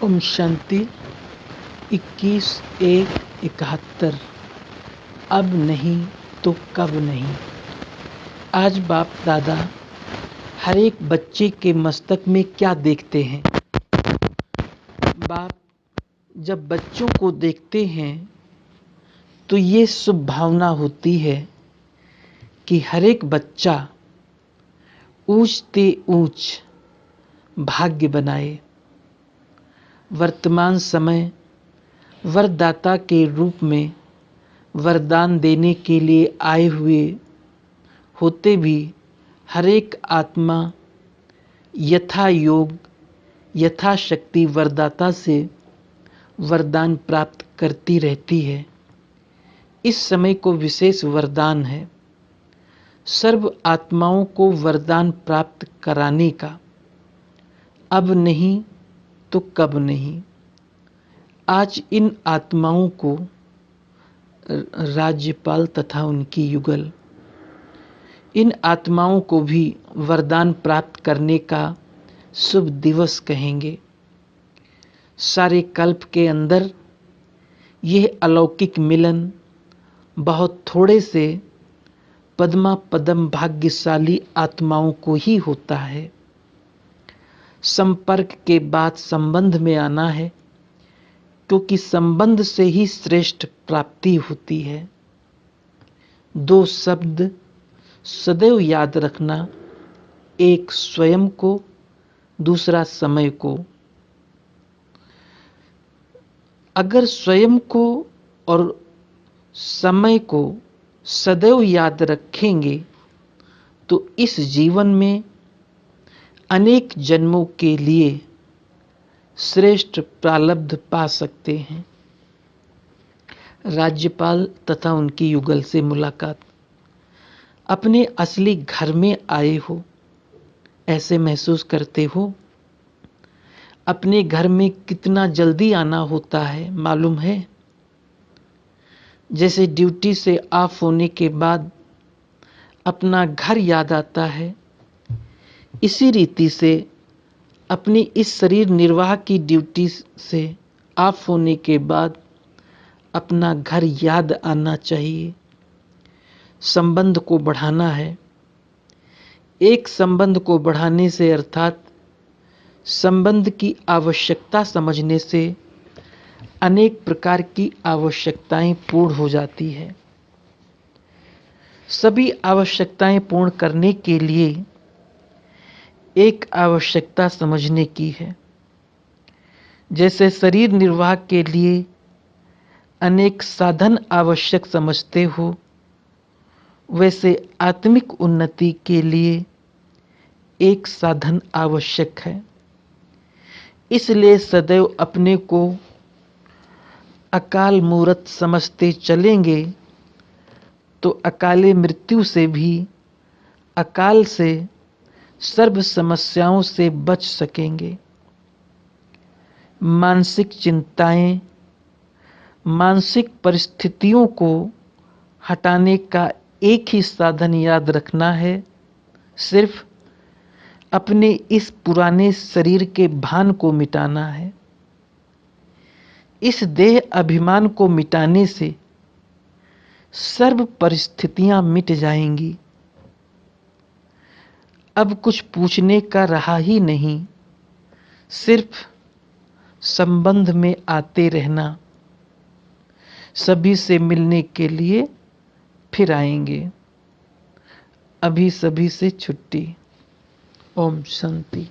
ओम शांति। 21/1/71। अब नहीं तो कब नहीं। आज बाप दादा हर एक बच्चे के मस्तक में क्या देखते हैं। बाप जब बच्चों को देखते हैं तो ये शुभ भावना होती है कि हर एक बच्चा ऊंच ते ऊंच भाग्य बनाए। वर्तमान समय वरदाता के रूप में वरदान देने के लिए आए हुए होते भी हर एक आत्मा यथा योग यथाशक्ति वरदाता से वरदान प्राप्त करती रहती है। इस समय को विशेष वरदान है सर्व आत्माओं को वरदान प्राप्त कराने का। अब नहीं तो कब नहीं। आज इन आत्माओं को राज्यपाल तथा उनकी युगल इन आत्माओं को भी वरदान प्राप्त करने का शुभ दिवस कहेंगे। सारे कल्प के अंदर यह अलौकिक मिलन बहुत थोड़े से पद्मा पदम भाग्यशाली आत्माओं को ही होता है। संपर्क के बाद संबंध में आना है, क्योंकि संबंध से ही श्रेष्ठ प्राप्ति होती है। दो शब्द सदैव याद रखना, एक स्वयं को, दूसरा समय को। अगर स्वयं को और समय को सदैव याद रखेंगे तो इस जीवन में अनेक जन्मों के लिए श्रेष्ठ प्रारब्ध पा सकते हैं। राज्यपाल तथा उनकी युगल से मुलाकात। अपने असली घर में आए हो, ऐसे महसूस करते हो। अपने घर में कितना जल्दी आना होता है मालूम है। जैसे ड्यूटी से ऑफ होने के बाद अपना घर याद आता है, इसी रीति से अपनी इस शरीर निर्वाह की ड्यूटी से ऑफ होने के बाद अपना घर याद आना चाहिए। संबंध को बढ़ाना है। एक संबंध को बढ़ाने से अर्थात संबंध की आवश्यकता समझने से अनेक प्रकार की आवश्यकताएं पूर्ण हो जाती है। सभी आवश्यकताएं पूर्ण करने के लिए एक आवश्यकता समझने की है। जैसे शरीर निर्वाह के लिए अनेक साधन आवश्यक समझते हो, वैसे आत्मिक उन्नति के लिए एक साधन आवश्यक है। इसलिए सदैव अपने को अकाल मूर्त समझते चलेंगे तो अकाले मृत्यु से भी, अकाल से, सर्व समस्याओं से बच सकेंगे। मानसिक चिंताएं, मानसिक परिस्थितियों को हटाने का एक ही साधन याद रखना है, सिर्फ अपने इस पुराने शरीर के भान को मिटाना है। इस देह अभिमान को मिटाने से सर्व परिस्थितियां मिट जाएंगी। अब कुछ पूछने का रहा ही नहीं, सिर्फ संबंध में आते रहना। सभी से मिलने के लिए फिर आएंगे। अभी सभी से छुट्टी। ओम शांति।